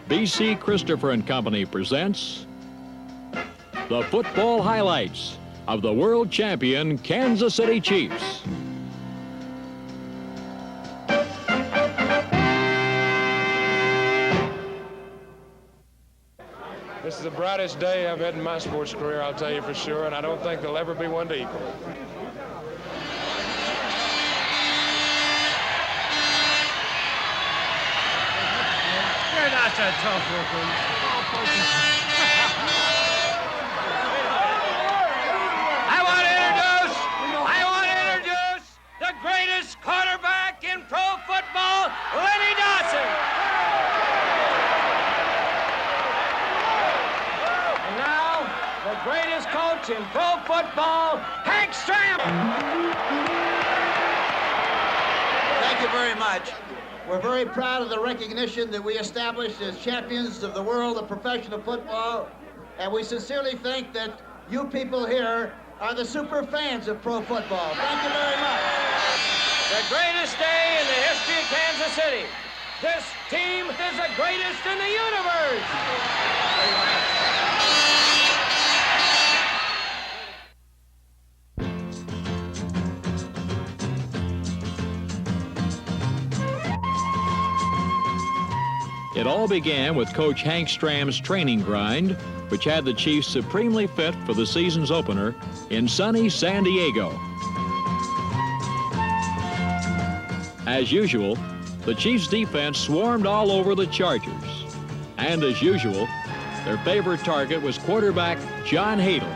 B.C. Christopher and Company presents the football highlights of the world champion Kansas City Chiefs. This is the brightest day I've had in my sports career, I'll tell you for sure, and I don't think there'll ever be one to equal it. You're not so tough looking. I want to introduce the greatest quarterback in pro football, Lenny Dawson. And now, the greatest coach in pro football, Hank Stram. Thank you very much. We're very proud of the recognition that we established as champions of the world of professional football, and we sincerely think that you people here are the super fans of pro football. Thank you very much. The greatest day in the history of Kansas City. This team is the greatest in the universe. It all began with Coach Hank Stram's training grind, which had the Chiefs supremely fit for the season's opener in sunny San Diego. As usual, the Chiefs' defense swarmed all over the Chargers. And as usual, their favorite target was quarterback John Hadle.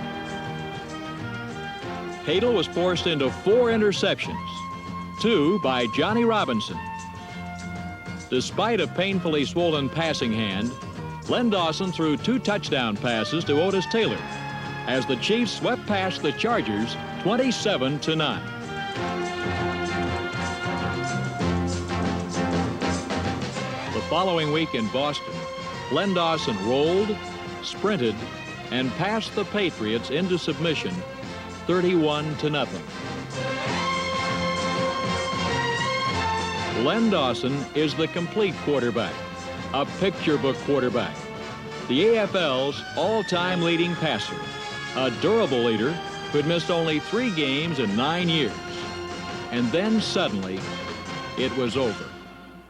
Hadle was forced into 4 interceptions, 2 by Johnny Robinson. Despite a painfully swollen passing hand, Len Dawson threw 2 touchdown passes to Otis Taylor as the Chiefs swept past the Chargers 27-9. The following week in Boston, Len Dawson rolled, sprinted, and passed the Patriots into submission 31-0. Len Dawson is the complete quarterback, a picture book quarterback, the AFL's all-time leading passer, a durable leader who had missed only 3 games in 9 years. And then suddenly, it was over.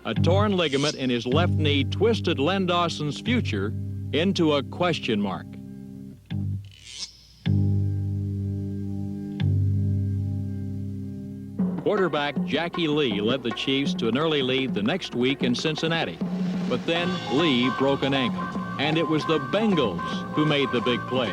A torn ligament in his left knee twisted Len Dawson's future into a question mark. Quarterback Jackie Lee led the Chiefs to an early lead the next week in Cincinnati. But then Lee broke an ankle, and it was the Bengals who made the big plays.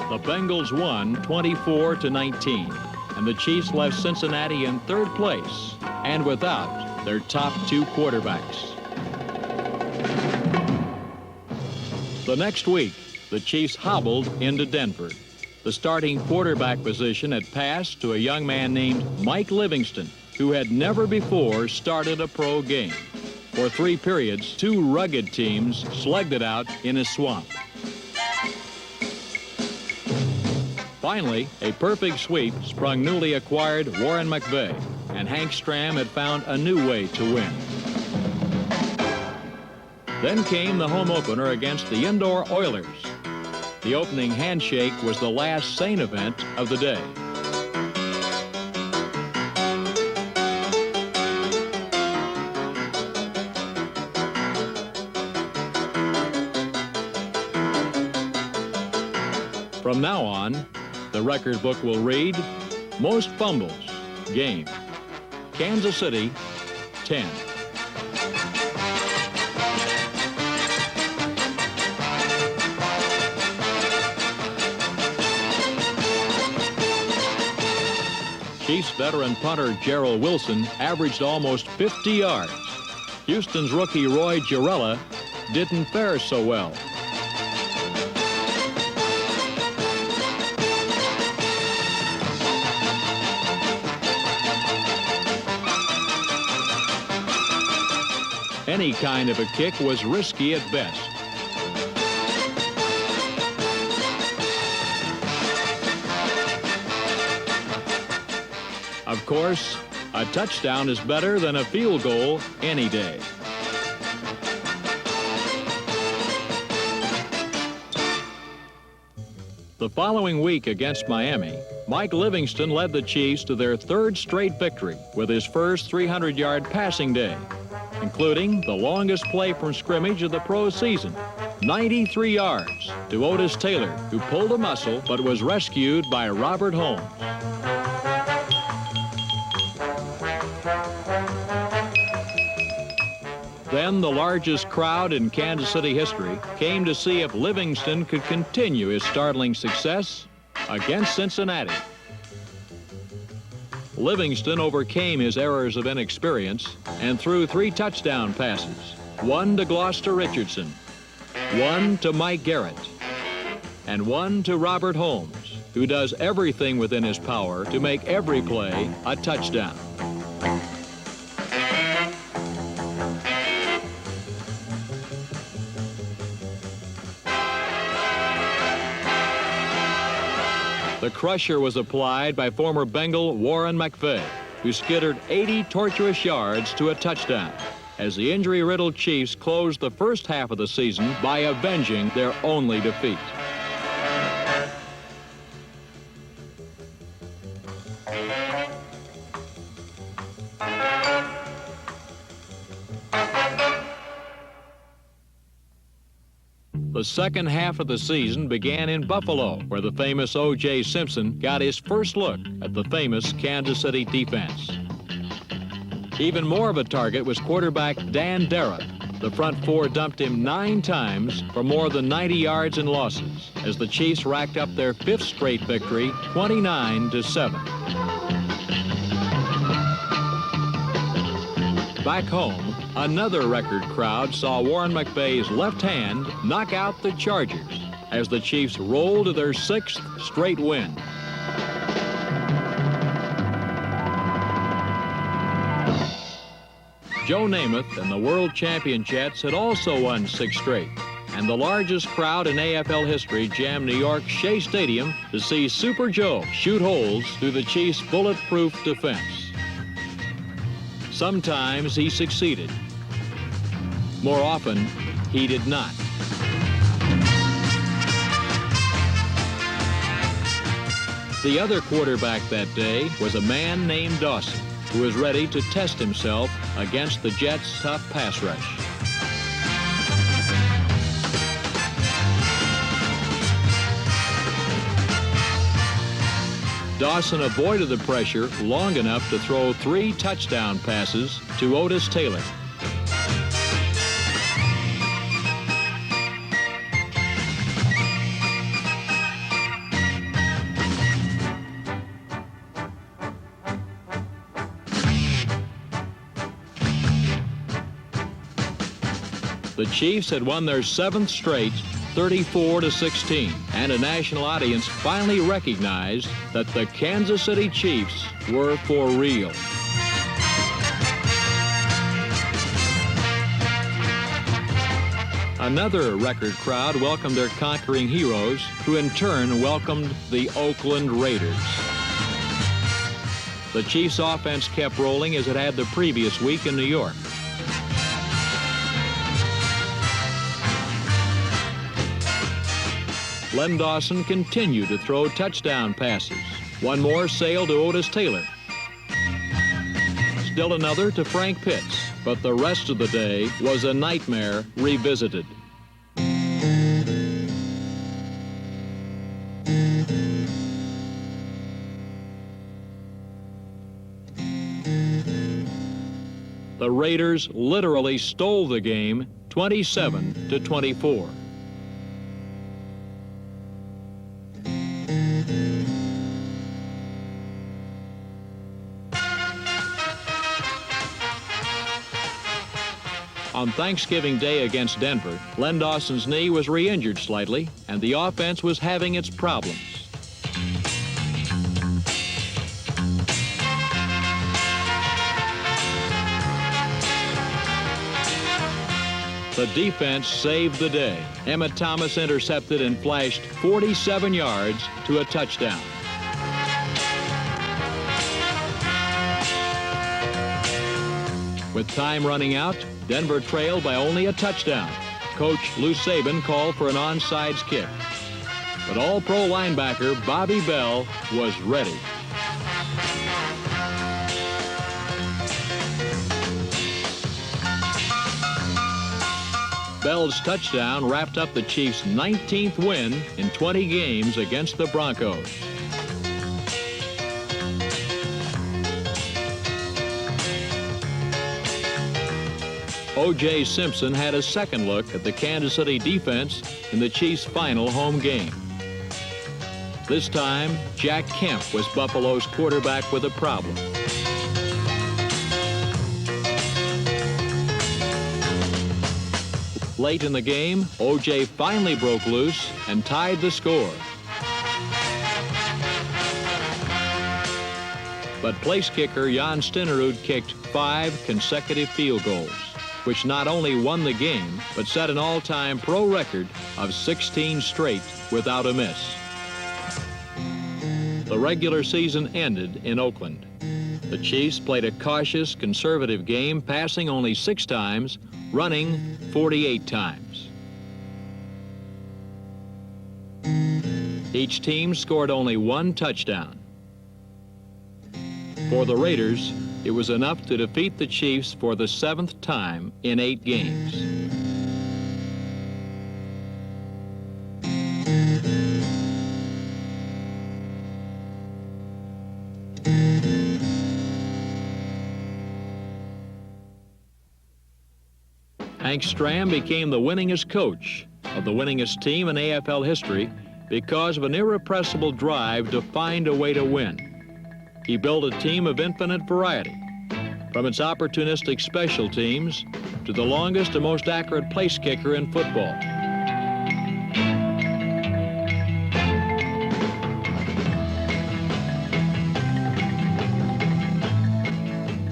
The Bengals won 24-19, and the Chiefs left Cincinnati in 3rd place and without their top 2 quarterbacks. The next week, the Chiefs hobbled into Denver. The starting quarterback position had passed to a young man named Mike Livingston, who had never before started a pro game. For 3 periods, 2 rugged teams slugged it out in a swamp. Finally, a perfect sweep sprung newly acquired Warren McVay, and Hank Stram had found a new way to win. Then came the home opener against the indoor Oilers. The opening handshake was the last sane event of the day. From now on, the record book will read, most fumbles, game. Kansas City, 10. Chiefs veteran punter Gerald Wilson averaged almost 50 yards. Houston's rookie Roy Girella didn't fare so well. Any kind of a kick was risky at best. course, a touchdown is better than a field goal any day. The following week against Miami, Mike Livingston led the Chiefs to their third straight victory with his first 300-yard passing day, including the longest play from scrimmage of the pro season, 93 yards to Otis Taylor, who pulled a muscle but was rescued by Robert Holmes. Then the largest crowd in Kansas City history came to see if Livingston could continue his startling success against Cincinnati. Livingston overcame his errors of inexperience and threw 3 touchdown passes, 1 to Gloucester Richardson, 1 to Mike Garrett, and 1 to Robert Holmes, who does everything within his power to make every play a touchdown. The crusher was applied by former Bengal Warren McVeigh, who skittered 80 tortuous yards to a touchdown, as the injury-riddled Chiefs closed the first half of the season by avenging their only defeat. The second half of the season began in Buffalo, where the famous O.J. Simpson got his first look at the famous Kansas City defense. Even more of a target was quarterback Dan Darrah. The front four dumped him 9 times for more than 90 yards and losses, as the Chiefs racked up their 5th straight victory, 29-7. Back home, another record crowd saw Warren McVeigh's left hand knock out the Chargers as the Chiefs rolled to their 6th straight win. Joe Namath and the world champion Jets had also won 6 straight, and the largest crowd in AFL history jammed New York's Shea Stadium to see Super Joe shoot holes through the Chiefs' bulletproof defense. Sometimes he succeeded. More often, he did not. The other quarterback that day was a man named Dawson, who was ready to test himself against the Jets' tough pass rush. Dawson avoided the pressure long enough to throw 3 touchdown passes to Otis Taylor. The Chiefs had won their 7th straight, 34-16, and a national audience finally recognized that the Kansas City Chiefs were for real. Another record crowd welcomed their conquering heroes, who in turn welcomed the Oakland Raiders. The Chiefs' offense kept rolling as it had the previous week in New York. Len Dawson continued to throw touchdown passes. One more sailed to Otis Taylor. Still another to Frank Pitts, but the rest of the day was a nightmare revisited. The Raiders literally stole the game 27-24. On Thanksgiving Day against Denver, Len Dawson's knee was re-injured slightly, and the offense was having its problems. The defense saved the day. Emmett Thomas intercepted and flashed 47 yards to a touchdown. With time running out, Denver trailed by only a touchdown. Coach Lou Saban called for an onside kick. But All-Pro linebacker Bobby Bell was ready. Bell's touchdown wrapped up the Chiefs' 19th win in 20 games against the Broncos. O.J. Simpson had a second look at the Kansas City defense in the Chiefs' final home game. This time, Jack Kemp was Buffalo's quarterback with a problem. Late in the game, O.J. finally broke loose and tied the score. But place kicker Jan Stenerud kicked 5 consecutive field goals, which not only won the game, but set an all-time pro record of 16 straight without a miss. The regular season ended in Oakland. The Chiefs played a cautious, conservative game, passing only 6 times, running 48 times. Each team scored only 1 touchdown. For the Raiders, it was enough to defeat the Chiefs for the 7th time in 8 games. Hank Stram became the winningest coach of the winningest team in AFL history because of an irrepressible drive to find a way to win. He built a team of infinite variety, from its opportunistic special teams to the longest and most accurate place kicker in football.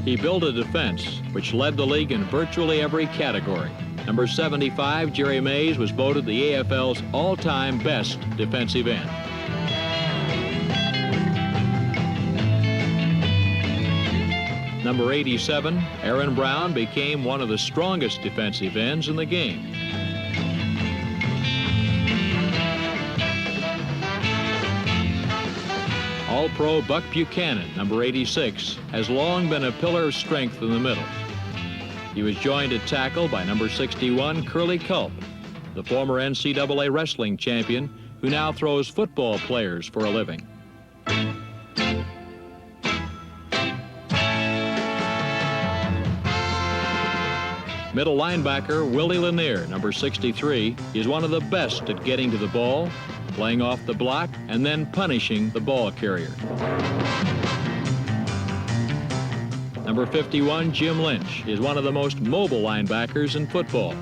He built a defense which led the league in virtually every category. Number 75, Jerry Mays, was voted the AFL's all-time best defensive end. Number 87, Aaron Brown, became one of the strongest defensive ends in the game. All-Pro Buck Buchanan, number 86, has long been a pillar of strength in the middle. He was joined at tackle by number 61, Curly Culp, the former NCAA wrestling champion who now throws football players for a living. Middle linebacker Willie Lanier, number 63, is one of the best at getting to the ball, playing off the block, and then punishing the ball carrier. Number 51, Jim Lynch, is one of the most mobile linebackers in football.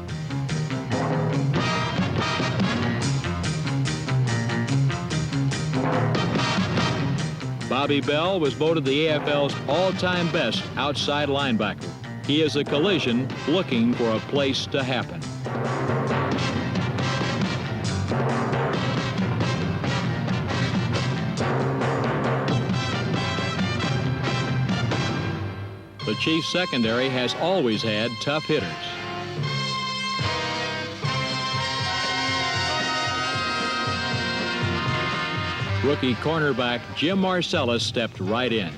Bobby Bell was voted the AFL's all-time best outside linebacker. He is a collision looking for a place to happen. The Chiefs secondary has always had tough hitters. Rookie cornerback Jim Marcellus stepped right in.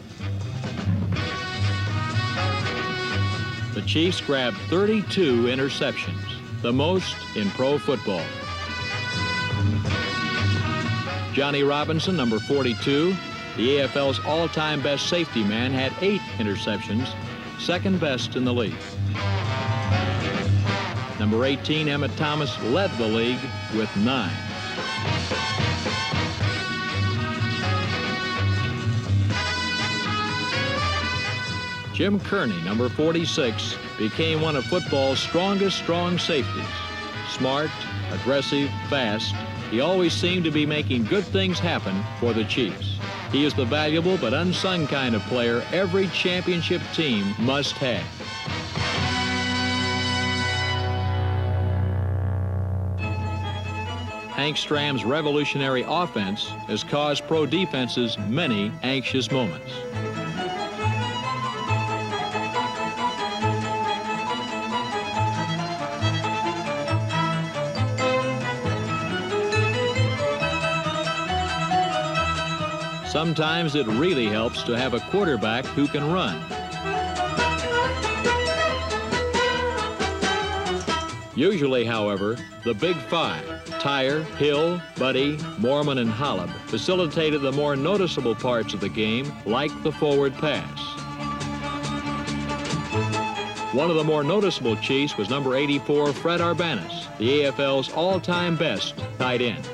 The Chiefs grabbed 32 interceptions, the most in pro football. Johnny Robinson, number 42, the AFL's all-time best safety man, had 8 interceptions, second best in the league. Number 18, Emmett Thomas, led the league with 9. Jim Kearney, number 46, became one of football's strongest strong safeties. Smart, aggressive, fast, he always seemed to be making good things happen for the Chiefs. He is the valuable but unsung kind of player every championship team must have. Hank Stram's revolutionary offense has caused pro defenses many anxious moments. Sometimes it really helps to have a quarterback who can run. Usually, however, the Big Five, Tyre, Hill, Buddy, Mormon, and Holub, facilitated the more noticeable parts of the game, like the forward pass. One of the more noticeable Chiefs was number 84, Fred Arbanis, the AFL's all-time best tight end.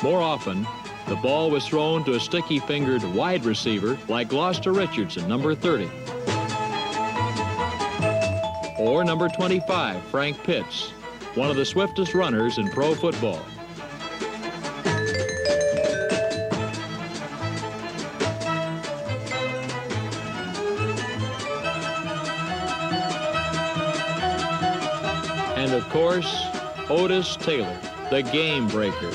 More often, the ball was thrown to a sticky-fingered wide receiver like Gloucester Richardson, number 30. Or number 25, Frank Pitts, one of the swiftest runners in pro football. And of course, Otis Taylor, the game breaker.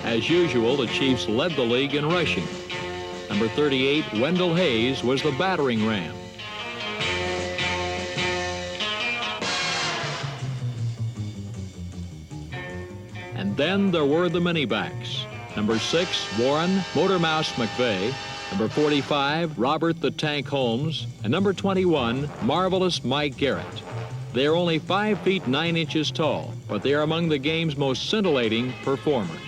As usual, the Chiefs led the league in rushing. Number 38, Wendell Hayes, was the battering ram. And then there were the mini backs. Number 6, Warren Motor Mouse McVeigh. Number 45, Robert the Tank Holmes. And number 21, Marvelous Mike Garrett. They are only 5 feet 9 inches tall, but they are among the game's most scintillating performers.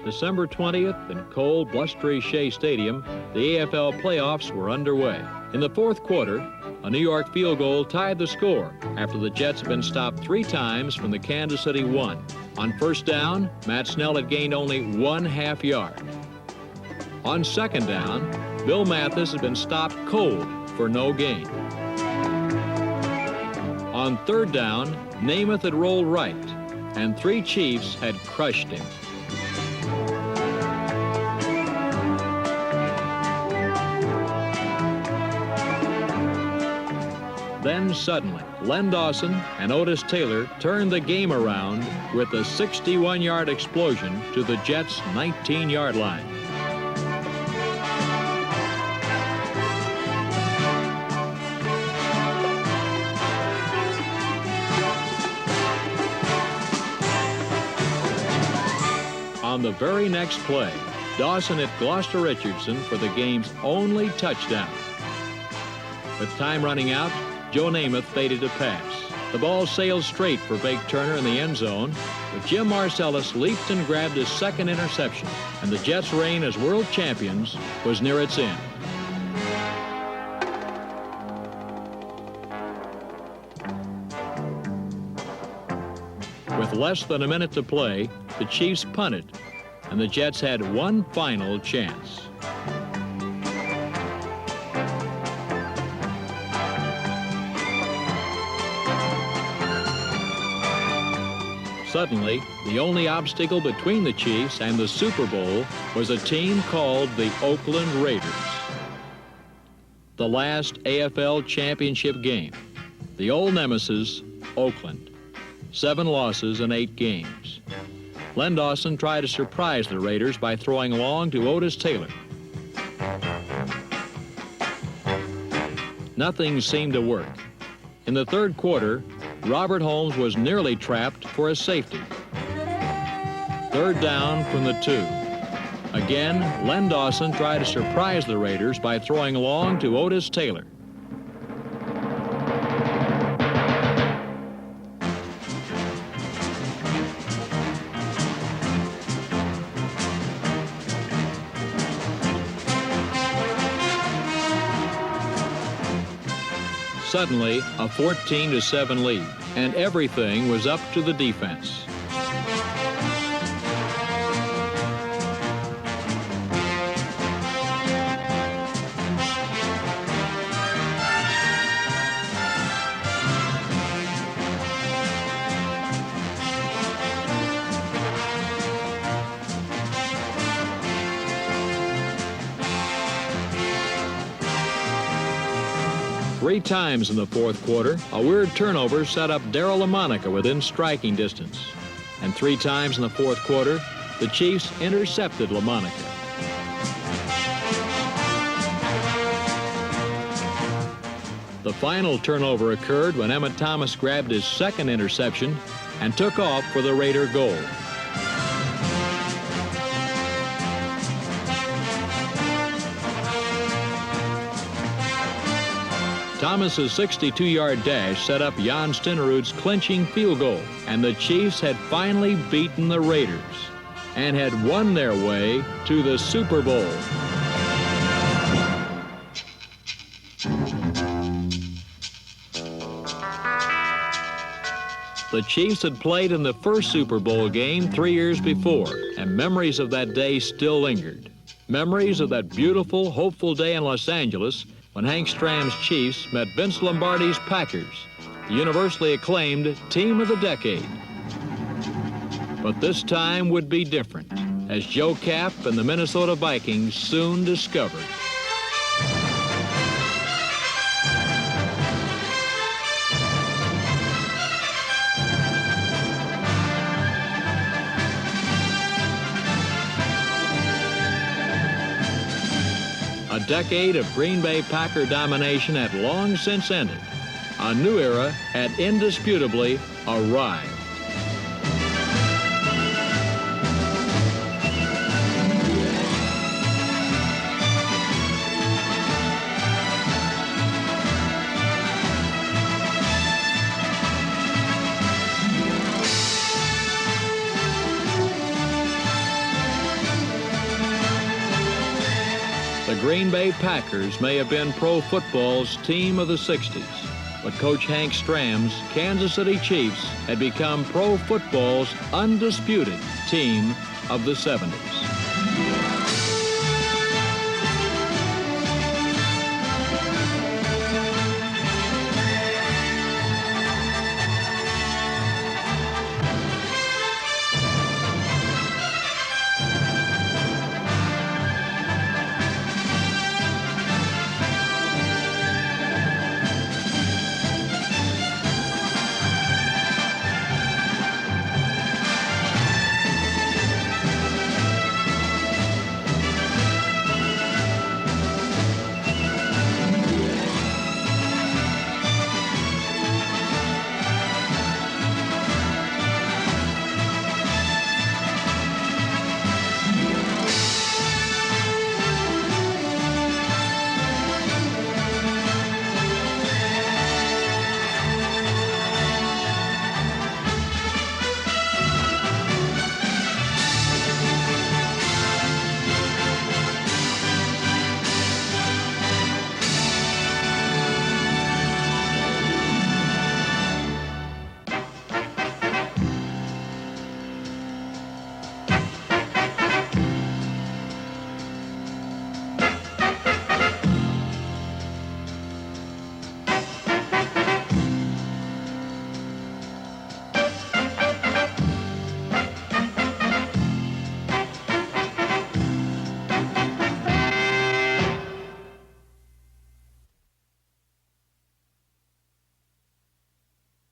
December 20th in cold, blustery Shea Stadium, the AFL playoffs were underway. In the fourth quarter, a New York field goal tied the score after the Jets had been stopped 3 times from the Kansas City 1. On first down, Matt Snell had gained only 1/2 yard. On second down, Bill Mathis had been stopped cold for no gain. On third down, Namath had rolled right, and 3 Chiefs had crushed him. Then suddenly, Len Dawson and Otis Taylor turned the game around with a 61-yard explosion to the Jets' 19-yard line. On the very next play, Dawson hit Gloucester Richardson for the game's only touchdown. With time running out, Joe Namath faded to pass. The ball sailed straight for Bake Turner in the end zone, but Jim Marcellus leaped and grabbed his second interception, and the Jets' reign as world champions was near its end. With less than a minute to play, the Chiefs punted, and the Jets had one final chance. Suddenly, the only obstacle between the Chiefs and the Super Bowl was a team called the Oakland Raiders. The last AFL championship game. The old nemesis, Oakland. 7 losses in 8 games. Len Dawson tried to surprise the Raiders by throwing long to Otis Taylor. Nothing seemed to work. In the third quarter, Robert Holmes was nearly trapped for a safety. Third down from the 2. Again, Len Dawson tried to surprise the Raiders by throwing long to Otis Taylor. Suddenly, a 14-7 lead, and everything was up to the defense. Three times in the fourth quarter, a weird turnover set up Darryl LaMonica within striking distance. And 3 times in the fourth quarter, the Chiefs intercepted LaMonica. The final turnover occurred when Emmett Thomas grabbed his second interception and took off for the Raider goal. Thomas's 62-yard dash set up Jan Stenerud's clinching field goal, and the Chiefs had finally beaten the Raiders and had won their way to the Super Bowl. The Chiefs had played in the first Super Bowl game 3 years before, and memories of that day still lingered. Memories of that beautiful, hopeful day in Los Angeles when Hank Stram's Chiefs met Vince Lombardi's Packers, the universally acclaimed team of the decade. But this time would be different, as Joe Kapp and the Minnesota Vikings soon discovered. A decade of Green Bay Packer domination had long since ended. A new era had indisputably arrived. The Green Bay Packers may have been pro football's team of the 60s, but Coach Hank Stram's Kansas City Chiefs had become pro football's undisputed team of the 70s.